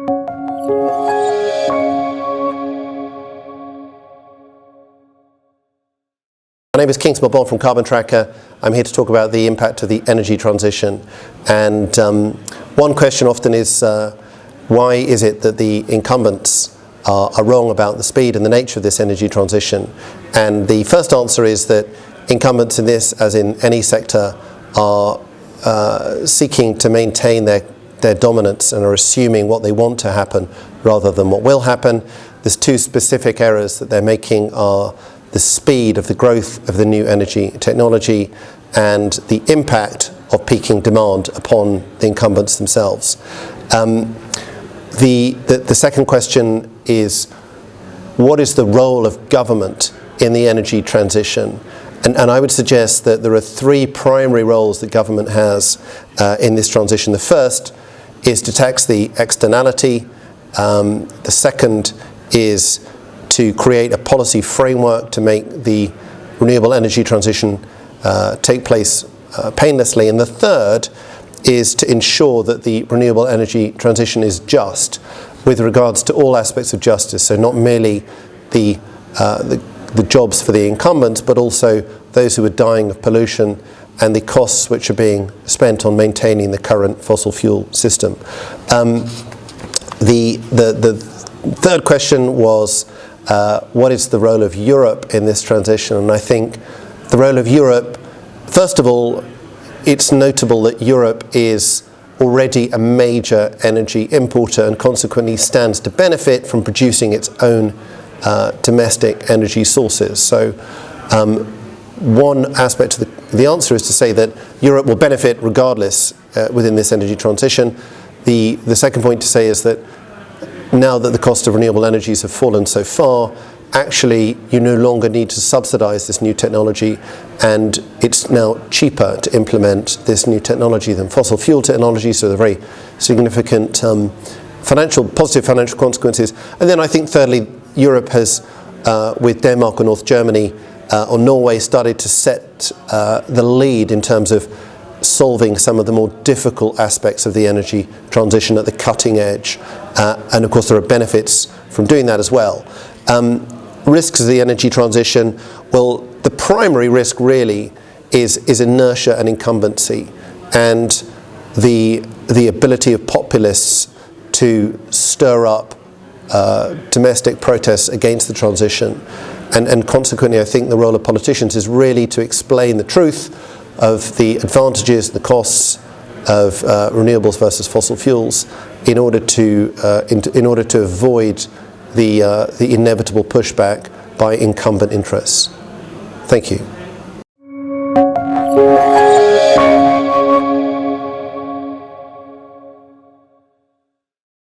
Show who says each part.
Speaker 1: My name is Kingsmill Bond from Carbon Tracker. I'm here to talk about the impact of the energy transition. And one question often is, why is it that the incumbents are wrong about the speed and the nature of this energy transition? And the first answer is that incumbents in this, as in any sector, are seeking to maintain their dominance and are assuming what they want to happen rather than what will happen. There's two specific errors that they're making are the speed of the growth of the new energy technology and the impact of peaking demand upon the incumbents themselves. The second question is, what is the role of government in the energy transition? And I would suggest that there are three primary roles that government has in this transition. The first is to tax the externality. The second is to create a policy framework to make the renewable energy transition take place painlessly. And the third is to ensure that the renewable energy transition is just with regards to all aspects of justice. So not merely the jobs for the incumbents, but also those who are dying of pollution and the costs which are being spent on maintaining the current fossil fuel system. The third question was, what is the role of Europe in this transition? And I think the role of Europe, first of all, it's notable that Europe is already a major energy importer and consequently stands to benefit from producing its own domestic energy sources. So one aspect of the answer is to say that Europe will benefit regardless within this energy transition. The second point to say is that now that the cost of renewable energies have fallen so far, actually you no longer need to subsidize this new technology, and it's now cheaper to implement this new technology than fossil fuel technology, so there are very significant positive financial consequences. And then I think thirdly, Europe has, with Denmark or North Germany or Norway, started to set the lead in terms of solving some of the more difficult aspects of the energy transition at the cutting edge. And of course there are benefits from doing that as well. Risks of the energy transition, well, the primary risk really is inertia and incumbency, and the ability of populists to stir up domestic protests against the transition. And consequently, I think the role of politicians is really to explain the truth of the advantages, the costs of renewables versus fossil fuels in order to avoid the inevitable pushback by incumbent interests. Thank you.